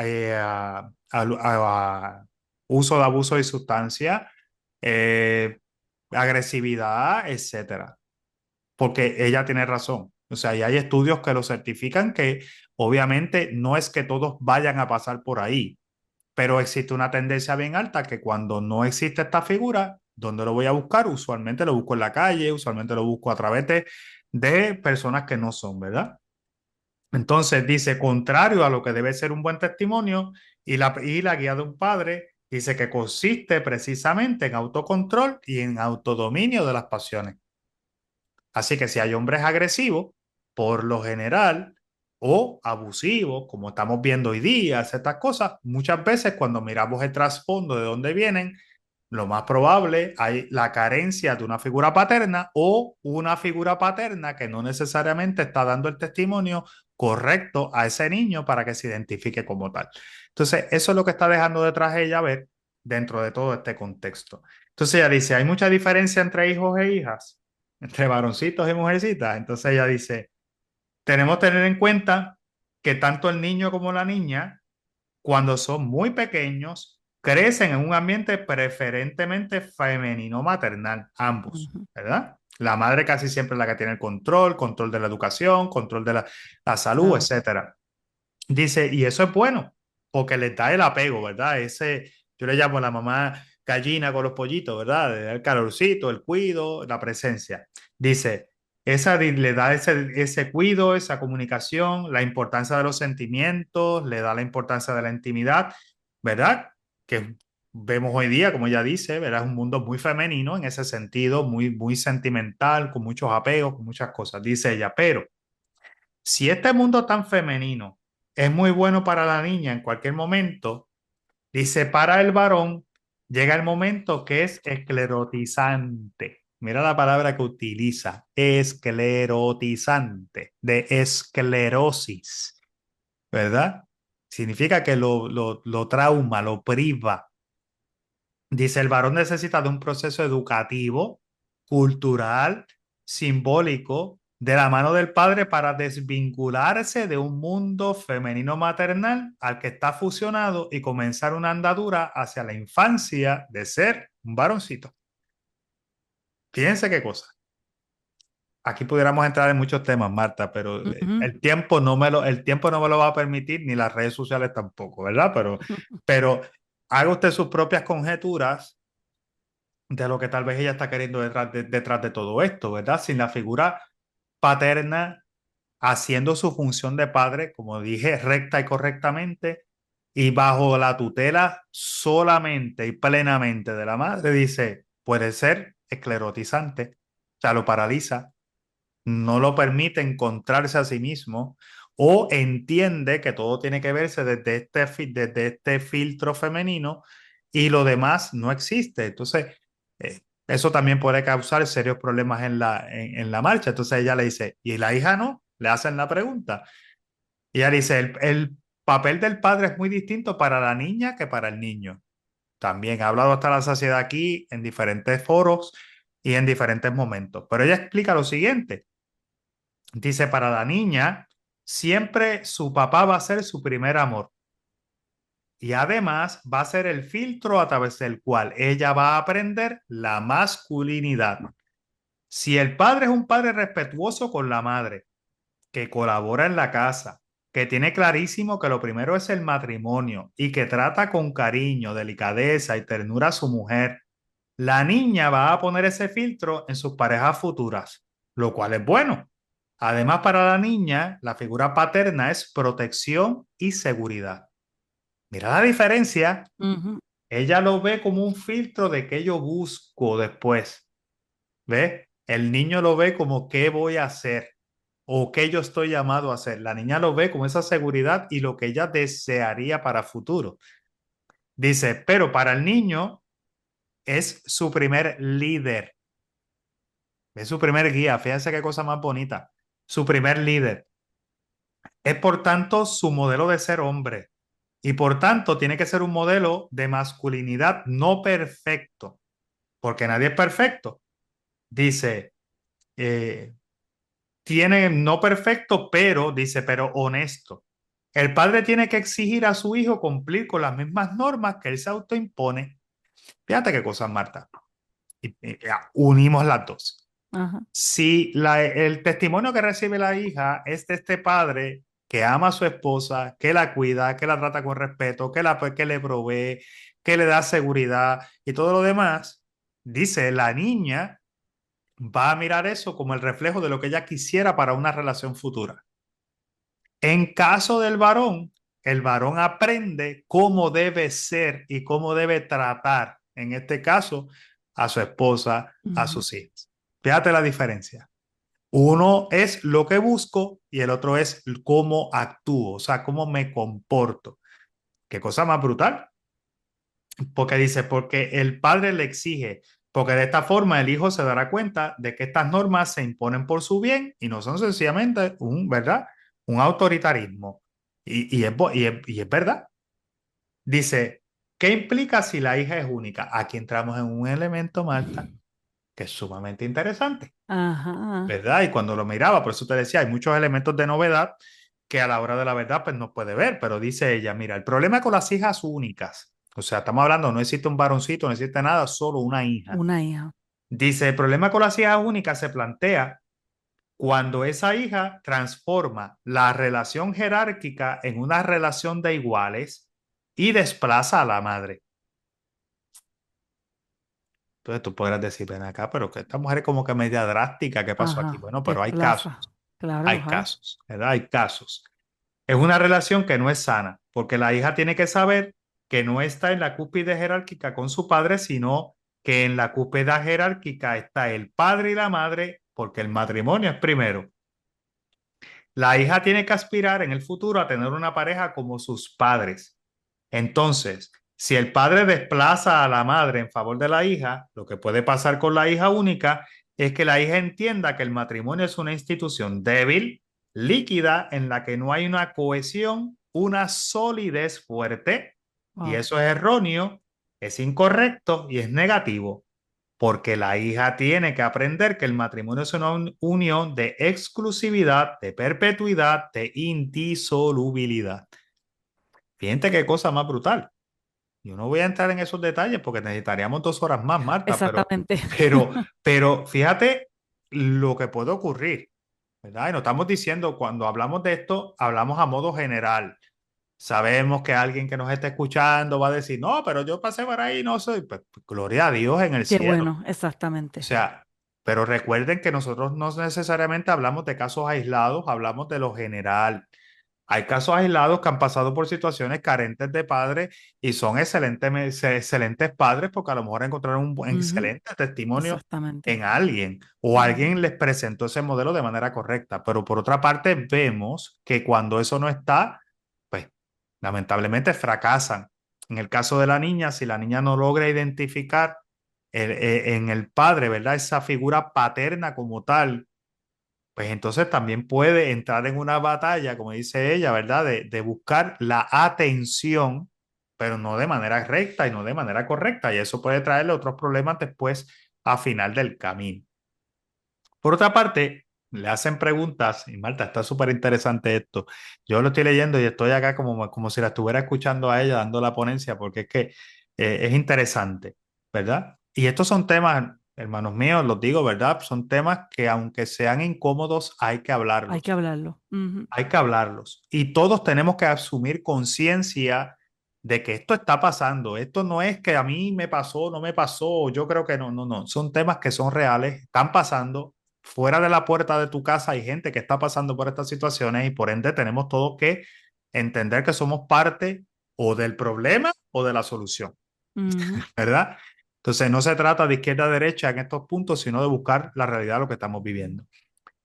Speaker 5: uso de abuso de sustancias, eh, agresividad, etcétera. Porque ella tiene razón. O sea, y hay estudios que lo certifican que obviamente no es que todos vayan a pasar por ahí, pero existe una tendencia bien alta que cuando no existe esta figura, ¿dónde lo voy a buscar? Usualmente lo busco en la calle, usualmente lo busco a través de personas que no son, ¿verdad? Entonces dice, contrario a lo que debe ser un buen testimonio y la guía de un padre, dice que consiste precisamente en autocontrol y en autodominio de las pasiones. Así que si hay hombres agresivos, por lo general, o abusivos, como estamos viendo hoy día, estas cosas, muchas veces cuando miramos el trasfondo de dónde vienen, lo más probable hay la carencia de una figura paterna o una figura paterna que no necesariamente está dando el testimonio correcto a ese niño para que se identifique como tal. Entonces, eso es lo que está dejando detrás ella ver dentro de todo este contexto. Entonces ella dice, ¿hay mucha diferencia entre hijos e hijas? Entre varoncitos y mujercitas. Entonces ella dice, tenemos que tener en cuenta que tanto el niño como la niña, cuando son muy pequeños, crecen en un ambiente preferentemente femenino maternal, ambos,
Speaker 4: Ujú.
Speaker 5: ¿verdad? La madre casi siempre es la que tiene el control de la educación, control de la salud,
Speaker 4: Claro.
Speaker 5: etcétera. Dice, y eso es bueno, porque le da el apego, ¿verdad? Yo le llamo a la mamá gallina con los pollitos, ¿verdad? El calorcito, el cuido, la presencia. Dice, le da ese cuido, esa comunicación, la importancia de los sentimientos, le da la importancia de la intimidad, ¿verdad? Que vemos hoy día, como ella dice, ¿verdad? Es un mundo muy femenino en ese sentido, muy sentimental, con muchos apegos, con muchas cosas. Dice ella, pero si este mundo tan femenino es muy bueno para la niña en cualquier momento, dice, para el varón llega el momento que es esclerotizante. Mira la palabra que utiliza, esclerotizante, de esclerosis, ¿verdad? Significa que lo trauma, lo priva. Dice, el varón necesita de un proceso educativo, cultural, simbólico, de la mano del padre para desvincularse de un mundo femenino maternal al que está fusionado y comenzar una andadura hacia la infancia de ser un varoncito. Fíjense qué cosa. Aquí pudiéramos entrar en muchos temas, Marta, pero
Speaker 4: Ujú.
Speaker 5: el tiempo no me lo va a permitir, ni las redes sociales tampoco, ¿verdad? Pero haga usted sus propias conjeturas de lo que tal vez ella está queriendo detrás de todo esto, ¿verdad? Sin la figura paterna haciendo su función de padre, como dije, recta y correctamente, y bajo la tutela solamente y plenamente de la madre, dice, puede ser esclerotizante, o sea, lo paraliza, no lo permite encontrarse a sí mismo o entiende que todo tiene que verse desde este filtro femenino y lo demás no existe. Entonces, eso también puede causar serios problemas en la marcha. Entonces ella le dice, ¿y la hija no? Le hacen la pregunta. Y ella dice, el papel del padre es muy distinto para la niña que para el niño. También ha hablado hasta la saciedad aquí en diferentes foros y en diferentes momentos. Pero ella explica lo siguiente. Dice, para la niña, siempre su papá va a ser su primer amor. Y además va a ser el filtro a través del cual ella va a aprender la masculinidad. Si el padre es un padre respetuoso con la madre, que colabora en la casa, que tiene clarísimo que lo primero es el matrimonio y que trata con cariño, delicadeza y ternura a su mujer, la niña va a poner ese filtro en sus parejas futuras, lo cual es bueno. Además, para la niña, la figura paterna es protección y seguridad. Mira la diferencia.
Speaker 4: Ujú.
Speaker 5: Ella lo ve como un filtro de qué yo busco después. ¿Ve? El niño lo ve como qué voy a hacer o qué yo estoy llamado a hacer. La niña lo ve como esa seguridad y lo que ella desearía para futuro. Dice, pero para el niño es su primer líder, es su primer guía. Fíjense qué cosa más bonita. Su primer líder. Es por tanto su modelo de ser hombre y por tanto tiene que ser un modelo de masculinidad no perfecto, porque nadie es perfecto. Dice, eh, tiene no perfecto, pero dice, pero honesto. El padre tiene que exigir a su hijo cumplir con las mismas normas que él se autoimpone. Fíjate qué cosa, Marta. Unimos las dos.
Speaker 4: Ajá.
Speaker 5: Si el testimonio que recibe la hija es de este padre que ama a su esposa, que la cuida, que la trata con respeto, que le provee, que le da seguridad y todo lo demás, dice la niña va a mirar eso como el reflejo de lo que ella quisiera para una relación futura. En caso del varón, el varón aprende cómo debe ser y cómo debe tratar, en este caso, a su esposa, a
Speaker 4: Ujú.
Speaker 5: sus hijos. Fíjate la diferencia. Uno es lo que busco y el otro es cómo actúo, o sea, cómo me comporto. Qué cosa más brutal. Porque dice, porque el padre le exige, porque de esta forma el hijo se dará cuenta de que estas normas se imponen por su bien y no son sencillamente ¿verdad? Un autoritarismo. Y es verdad. Dice, ¿qué implica si la hija es única? Aquí entramos en un elemento, Marta, que es sumamente interesante,
Speaker 4: Ajá.
Speaker 5: ¿verdad? Y cuando lo miraba, por eso te decía, hay muchos elementos de novedad que a la hora de la verdad pues no puede ver, pero dice ella, mira, el problema con las hijas únicas, o sea, estamos hablando, no existe un varoncito, no existe nada, solo una hija.
Speaker 4: Una hija.
Speaker 5: Dice, el problema con las hijas únicas se plantea cuando esa hija transforma la relación jerárquica en una relación de iguales y desplaza a la madre. Entonces tú podrás decir, ven acá, pero que esta mujer es como que media drástica, ¿qué pasó aquí?
Speaker 4: Ajá.
Speaker 5: Bueno, pero
Speaker 4: Desplaza. Claro,
Speaker 5: hay
Speaker 4: ajá.
Speaker 5: casos, ¿verdad? Hay casos. Es una relación que no es sana, porque la hija tiene que saber que no está en la cúspide jerárquica con su padre, sino que en la cúspide jerárquica está el padre y la madre, porque el matrimonio es primero. La hija tiene que aspirar en el futuro a tener una pareja como sus padres. Entonces, si el padre desplaza a la madre en favor de la hija, lo que puede pasar con la hija única es que la hija entienda que el matrimonio es una institución débil, líquida, en la que no hay una cohesión, una solidez fuerte, y
Speaker 4: Wow.
Speaker 5: eso es erróneo, es incorrecto y es negativo, porque la hija tiene que aprender que el matrimonio es una unión de exclusividad, de perpetuidad, de indisolubilidad. Fíjate qué cosa más brutal. Yo no voy a entrar en esos detalles porque necesitaríamos 2 horas más, Marta,
Speaker 4: Exactamente.
Speaker 5: pero fíjate lo que puede ocurrir, ¿verdad? Y nos estamos diciendo, cuando hablamos de esto, hablamos a modo general. Sabemos que alguien que nos está escuchando va a decir, no, pero yo pasé por ahí, no soy. Pues, gloria a Dios en el
Speaker 4: Qué
Speaker 5: cielo.
Speaker 4: bueno,
Speaker 5: O
Speaker 4: exactamente.
Speaker 5: sea, pero recuerden que nosotros no necesariamente hablamos de casos aislados, hablamos de lo general. Hay casos aislados que han pasado por situaciones carentes de padres y son excelentes padres porque a lo mejor encontraron un
Speaker 4: Ujú.
Speaker 5: excelente testimonio
Speaker 4: Exactamente.
Speaker 5: en alguien o
Speaker 4: Ujú.
Speaker 5: alguien les presentó ese modelo de manera correcta. Pero por otra parte, vemos que cuando eso no está, pues lamentablemente fracasan. En el caso de la niña, si la niña no logra identificar en el padre, ¿verdad? Esa figura paterna como tal, pues entonces también puede entrar en una batalla, como dice ella, ¿verdad? De buscar la atención, pero no de manera recta y no de manera correcta. Y eso puede traerle otros problemas después a final del camino. Por otra parte, le hacen preguntas, y Marta, está súper interesante esto. Yo lo estoy leyendo y estoy acá como si la estuviera escuchando a ella dando la ponencia, porque es que es interesante, ¿verdad? Y estos son temas, hermanos míos, los digo, ¿verdad? Son temas que aunque sean incómodos, hay que
Speaker 4: Hay que
Speaker 5: hablarlos.
Speaker 4: hablarlo. Ujú.
Speaker 5: Hay que hablarlos. Y todos tenemos que asumir conciencia de que esto está pasando. Esto no es que a mí me pasó, no me pasó, yo creo que no, no, no. Son temas que son reales, están pasando. Fuera de la puerta de tu casa hay gente que está pasando por estas situaciones y por ende tenemos todos que entender que somos parte o del problema o de la solución,
Speaker 4: Ujú.
Speaker 5: ¿verdad? Entonces no se trata de izquierda a derecha en estos puntos, sino de buscar la realidad de lo que estamos viviendo.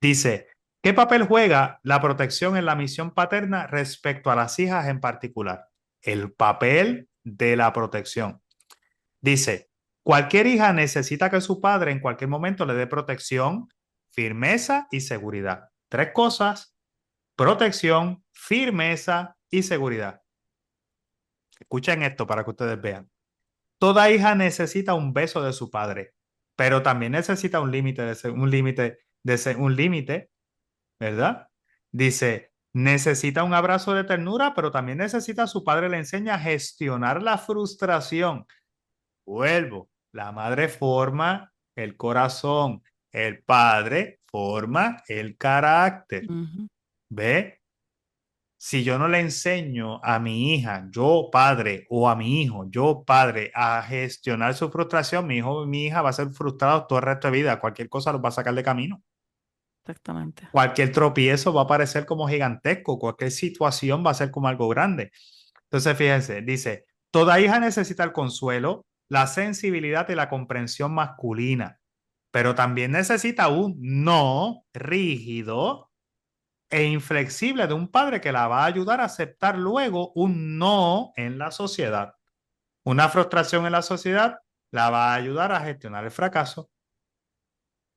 Speaker 5: Dice, ¿qué papel juega la protección en la misión paterna respecto a las hijas en particular? El papel de la protección. Dice, cualquier hija necesita que su padre en cualquier momento le dé protección, firmeza y seguridad. Tres cosas: protección, firmeza y seguridad. Escuchen esto para que ustedes vean. Toda hija necesita un beso de su padre, pero también necesita un límite, un límite, ¿verdad? Dice, necesita un abrazo de ternura, pero también necesita a su padre le enseña a gestionar la frustración. Vuelvo, la madre forma el corazón, el padre forma el carácter.
Speaker 4: Ujú.
Speaker 5: ¿Ve? Si yo no le enseño a mi hija, yo padre, o a mi hijo, yo padre, a gestionar su frustración, mi hijo o mi hija va a ser frustrado todo el resto de vida. Cualquier cosa los va a sacar de camino.
Speaker 4: Exactamente.
Speaker 5: Cualquier tropiezo va a parecer como gigantesco, cualquier situación va a ser como algo grande. Entonces, fíjense, dice, toda hija necesita el consuelo, la sensibilidad y la comprensión masculina, pero también necesita un no rígido e inflexible de un padre que la va a ayudar a aceptar luego un no en la sociedad. Una frustración en la sociedad la va a ayudar a gestionar el fracaso.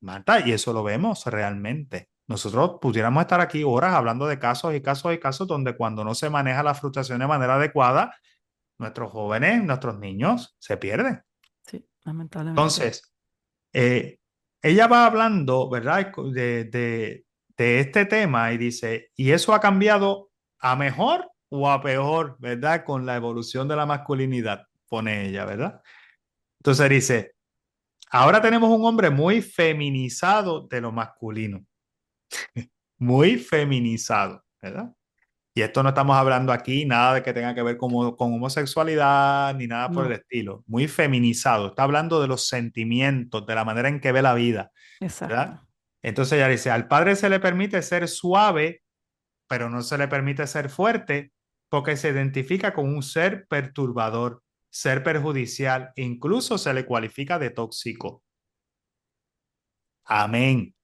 Speaker 5: Marta, y eso lo vemos realmente. Nosotros pudiéramos estar aquí horas hablando de casos y casos y casos donde cuando no se maneja la frustración de manera adecuada, nuestros jóvenes, nuestros niños se pierden.
Speaker 4: Sí, lamentablemente.
Speaker 5: Entonces, eh, ella va hablando, ¿verdad? De este tema y dice, ¿y eso ha cambiado a mejor o a peor, ¿verdad? Con la evolución de la masculinidad, pone ella, ¿verdad? Entonces dice, ahora tenemos un hombre muy feminizado de lo masculino, muy feminizado, ¿verdad? Y esto no estamos hablando aquí nada de que tenga que ver con homosexualidad ni nada por el
Speaker 4: No,
Speaker 5: estilo. Muy feminizado. Está hablando de los sentimientos, de la manera en que ve la vida,
Speaker 4: exacto.
Speaker 5: ¿verdad? Entonces ella dice, al padre se le permite ser suave, pero no se le permite ser fuerte porque se identifica con un ser perturbador, ser perjudicial, incluso se le cualifica de tóxico. Amén.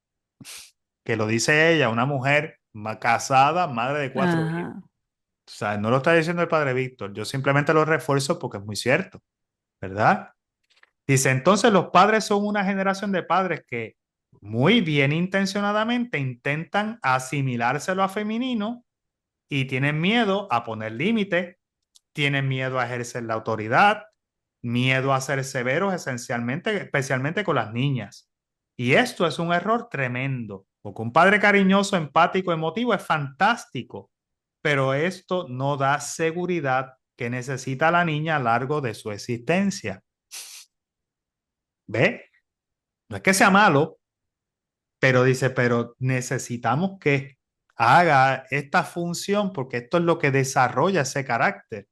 Speaker 5: Que lo dice ella, una mujer casada, madre de 4 hijos.
Speaker 4: Ajá.
Speaker 5: O sea, no lo está diciendo el padre Víctor, yo simplemente lo refuerzo porque es muy cierto, ¿verdad? Dice, entonces los padres son una generación de padres que muy bien intencionadamente intentan asimilarse a lo femenino y tienen miedo a poner límites, tienen miedo a ejercer la autoridad, miedo a ser severos esencialmente, especialmente con las niñas. Y esto es un error tremendo, porque un padre cariñoso, empático, emotivo es fantástico, pero esto no da seguridad que necesita la niña a lo largo de su existencia. ¿Ve? No es que sea malo, pero dice, pero necesitamos que haga esta función porque esto es lo que desarrolla ese carácter.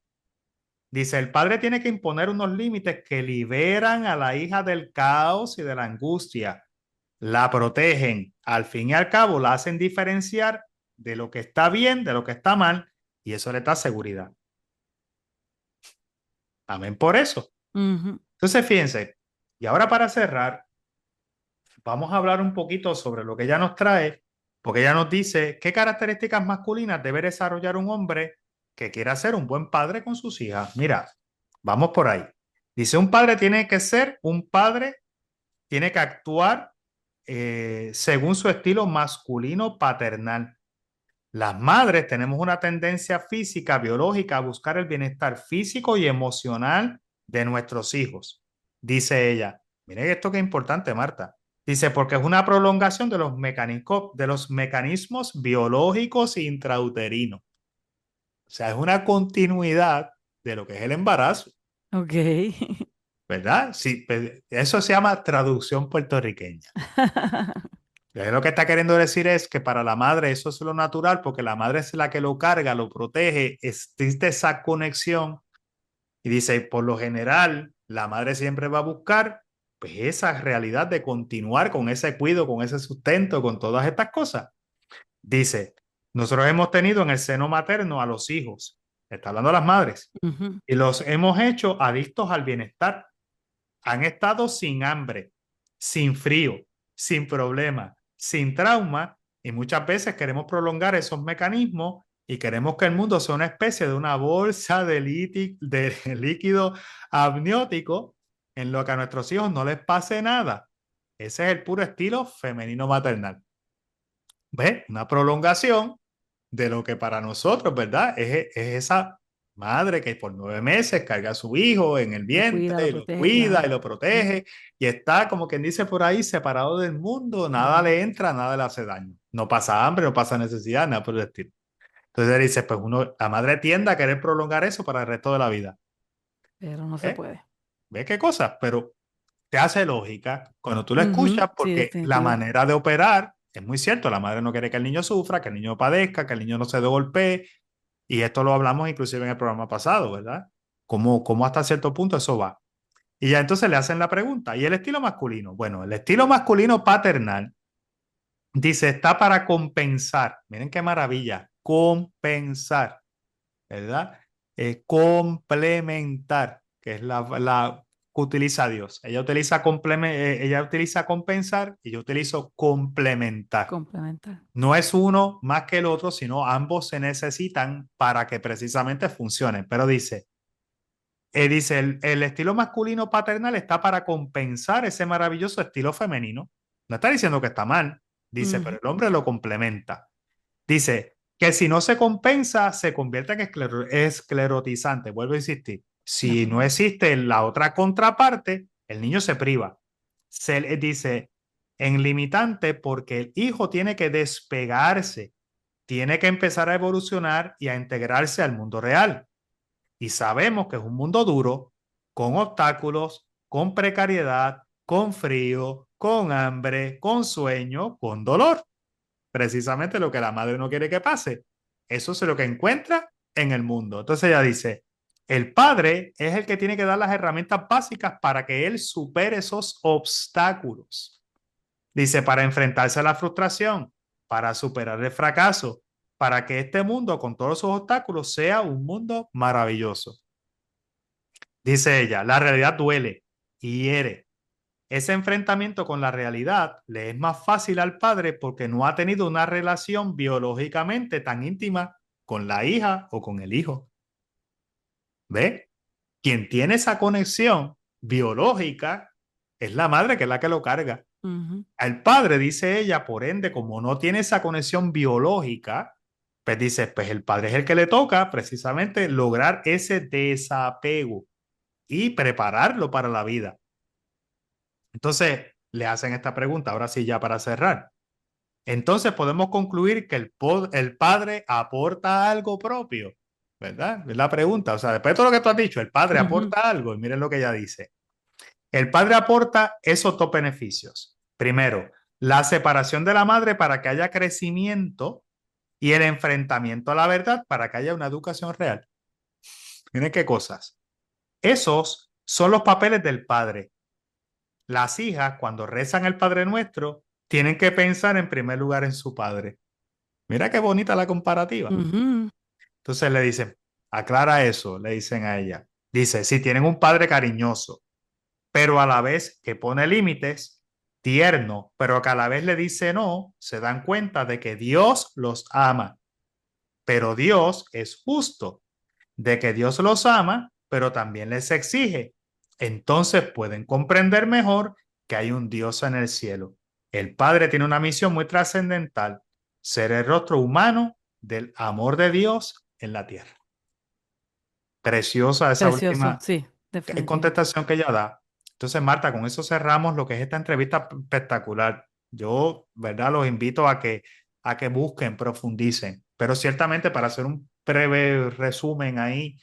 Speaker 5: Dice, el padre tiene que imponer unos límites que liberan a la hija del caos y de la angustia, la protegen, al fin y al cabo la hacen diferenciar de lo que está bien, de lo que está mal, y eso le da seguridad. Amén por eso.
Speaker 4: Ujú.
Speaker 5: Entonces, fíjense, y ahora para cerrar, vamos a hablar un poquito sobre lo que ella nos trae, porque ella nos dice qué características masculinas debe desarrollar un hombre que quiera ser un buen padre con sus hijas. Mira, Vamos por ahí. Dice, un padre tiene que ser un padre, tiene que actuar según su estilo masculino paternal. Las madres tenemos una tendencia física, biológica, a buscar el bienestar físico y emocional de nuestros hijos. Dice ella, miren esto que es importante, Marta. Dice, porque es una prolongación de los mecanismos biológicos intrauterinos. O sea, es una continuidad de lo que es el embarazo,
Speaker 4: Ok.
Speaker 5: ¿verdad? Sí, pues, eso se llama traducción puertorriqueña. Lo que está queriendo decir es que para la madre eso es lo natural, porque la madre es la que lo carga, lo protege, existe esa conexión. Y dice, por lo general, la madre siempre va a buscar pues, esa realidad de continuar con ese cuidado, con ese sustento, con todas estas cosas. Dice, nosotros hemos tenido en el seno materno a los hijos, está hablando de las madres,
Speaker 4: Ujú.
Speaker 5: y los hemos hecho adictos al bienestar. Han estado sin hambre, sin frío, sin problema, sin trauma, y muchas veces queremos prolongar esos mecanismos y queremos que el mundo sea una especie de una bolsa de líquido amniótico en lo que a nuestros hijos no les pase nada. Ese es el puro estilo femenino maternal. ¿Ves? Una prolongación de lo que para nosotros, ¿verdad? Es esa madre que por 9 meses carga a su hijo en el
Speaker 4: Lo cuida,
Speaker 5: vientre,
Speaker 4: lo
Speaker 5: y lo
Speaker 4: protege,
Speaker 5: cuida y
Speaker 4: claro.
Speaker 5: lo protege, y está como quien dice por ahí separado del mundo, nada le entra, nada le hace daño. No pasa hambre, no pasa necesidad, nada por el estilo. Entonces él dice, pues la madre tiende a querer prolongar eso para el resto de la vida.
Speaker 4: Pero no se
Speaker 5: ¿Ves?
Speaker 4: puede.
Speaker 5: ¿Ves qué cosa? Pero te hace lógica cuando tú lo
Speaker 4: Ujú.
Speaker 5: escuchas
Speaker 4: Sí,
Speaker 5: porque la
Speaker 4: definitivo.
Speaker 5: manera de operar es muy cierto. La madre no quiere que el niño sufra, que el niño padezca, que el niño no se golpee. Y esto lo hablamos inclusive en el programa pasado, ¿verdad? Cómo hasta cierto punto eso va. Y ya entonces le hacen la pregunta. ¿Y el estilo masculino? Bueno, el estilo masculino paternal, dice, está para compensar. Miren qué maravilla. Compensar, ¿verdad? Complementar, que es la que utiliza Dios. Ella utiliza compensar y yo utilizo complementar.
Speaker 4: Complementar.
Speaker 5: No es uno más que el otro, sino ambos se necesitan para que precisamente funcionen. Pero dice el estilo masculino paternal está para compensar ese maravilloso estilo femenino. No está diciendo que está mal, dice, pero
Speaker 4: Ujú.
Speaker 5: el hombre lo complementa. Dice que si no se compensa, se convierte en esclerotizante. Vuelvo a insistir. Si no existe la otra contraparte, el niño se priva. Se le dice en limitante porque el hijo tiene que despegarse, tiene que empezar a evolucionar y a integrarse al mundo real. Y sabemos que es un mundo duro, con obstáculos, con precariedad, con frío, con hambre, con sueño, con dolor. Precisamente lo que la madre no quiere que pase. Eso es lo que encuentra en el mundo. Entonces ella dice, el padre es el que tiene que dar las herramientas básicas para que él supere esos obstáculos. Dice, para enfrentarse a la frustración, para superar el fracaso, para que este mundo con todos sus obstáculos sea un mundo maravilloso. Dice ella, la realidad duele y hiere. Ese enfrentamiento con la realidad le es más fácil al padre porque no ha tenido una relación biológicamente tan íntima con la hija o con el hijo. ¿Ve? Quien tiene esa conexión biológica es la madre, que es la que lo carga.
Speaker 4: Ujú.
Speaker 5: Al padre, dice ella, por ende, como no tiene esa conexión biológica, pues dice, pues el padre es el que le toca precisamente lograr ese desapego y prepararlo para la vida. Entonces, le hacen esta pregunta, ahora sí, ya para cerrar. Entonces podemos concluir que el padre aporta algo propio, ¿verdad? Es la pregunta. O sea, después de todo lo que tú has dicho, el padre
Speaker 4: Ujú.
Speaker 5: aporta algo. Y miren lo que ella dice. El padre aporta esos dos beneficios. Primero, la separación de la madre para que haya crecimiento y el enfrentamiento a la verdad para que haya una educación real. Miren qué cosas. Esos son los papeles del padre. Las hijas, cuando rezan el Padre Nuestro, tienen que pensar en primer lugar en su padre. Mira qué bonita la comparativa.
Speaker 4: Ujú.
Speaker 5: Entonces le dicen, aclara eso, le dicen a ella. Dice, si tienen un padre cariñoso, pero a la vez que pone límites, tierno, pero que a la vez le dice no, se dan cuenta de que Dios los ama. Pero Dios es justo, de que Dios los ama pero también les exige. Entonces pueden comprender mejor que hay un Dios en el cielo. El Padre tiene una misión muy trascendental: ser el rostro humano del amor de Dios en la tierra. Preciosa esa última
Speaker 4: sí,
Speaker 5: contestación que ella da. Entonces, Marta, con eso cerramos lo que es esta entrevista espectacular. Yo, ¿verdad?, los invito a que busquen, profundicen. Pero ciertamente, para hacer un breve resumen ahí,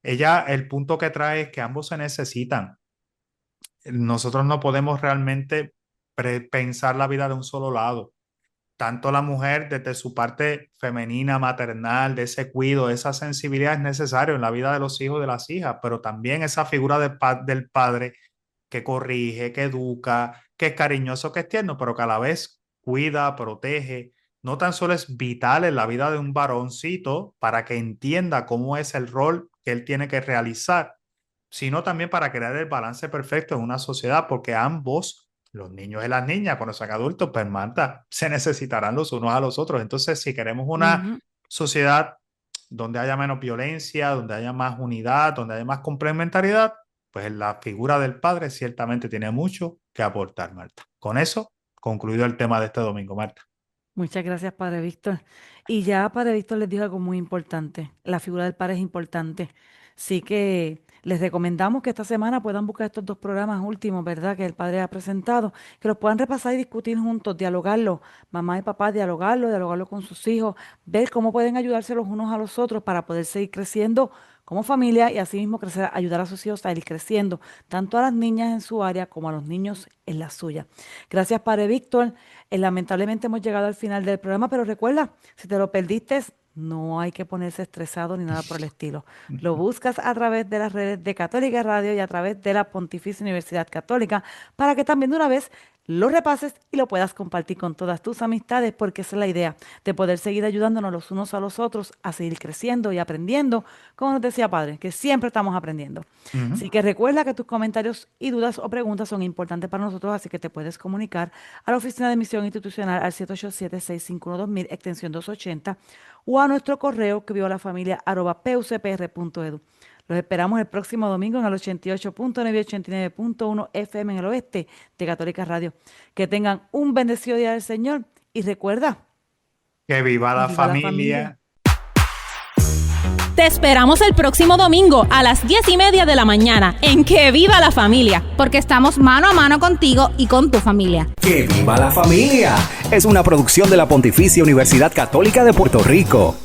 Speaker 5: el punto que trae es que ambos se necesitan. Nosotros no podemos realmente pensar la vida de un solo lado. Tanto la mujer, desde su parte femenina, maternal, de ese cuidado, esa sensibilidad es necesario en la vida de los hijos y de las hijas, pero también esa figura del padre que corrige, que educa, que es cariñoso, que es tierno, pero que a la vez cuida, protege. No tan solo es vital en la vida de un varoncito para que entienda cómo es el rol que él tiene que realizar, sino también para crear el balance perfecto en una sociedad, porque ambos, los niños y las niñas, cuando sean adultos, pues Marta, se necesitarán los unos a los otros. Entonces, si queremos una sociedad donde haya menos violencia, donde haya más unidad, donde haya más complementariedad, pues la figura del padre ciertamente tiene mucho que aportar, Marta. Con eso, concluido el tema de este domingo, Marta.
Speaker 4: Muchas gracias, Padre Víctor. Y ya Padre Víctor les dijo algo muy importante. La figura del padre es importante. Sí que les recomendamos que esta semana puedan buscar estos 2 programas últimos, ¿verdad?, que el Padre ha presentado, que los puedan repasar y discutir juntos, dialogarlo, mamá y papá, dialogarlo con sus hijos, ver cómo pueden ayudarse los unos a los otros para poder seguir creciendo como familia y así mismo crecer, ayudar a sus hijos a ir creciendo, tanto a las niñas en su área como a los niños en la suya. Gracias, Padre Víctor. Lamentablemente hemos llegado al final del programa, pero recuerda, si te lo perdiste, no hay que ponerse estresado ni nada por el estilo. Lo buscas a través de las redes de Católica Radio y a través de la Pontificia Universidad Católica para que también de una vez lo repases y lo puedas compartir con todas tus amistades, porque esa es la idea, de poder seguir ayudándonos los unos a los otros a seguir creciendo y aprendiendo, como nos decía Padre, que siempre estamos aprendiendo. Así que recuerda que tus comentarios y dudas o preguntas son importantes para nosotros, así que te puedes comunicar a la Oficina de Misión Institucional al 787-651-2000, extensión 280, o a nuestro correo que vivalafamilia@pucpr.edu. Los esperamos el próximo domingo en el 88.9 y 89.1 FM en el oeste de Católica Radio. Que tengan un bendecido día del Señor y recuerda
Speaker 5: que viva la familia.
Speaker 3: Te esperamos el próximo domingo a las 10:30 de la mañana en Que Viva la Familia.
Speaker 2: Porque estamos mano a mano contigo y con tu familia.
Speaker 1: ¡Que viva la familia! Es una producción de la Pontificia Universidad Católica de Puerto Rico.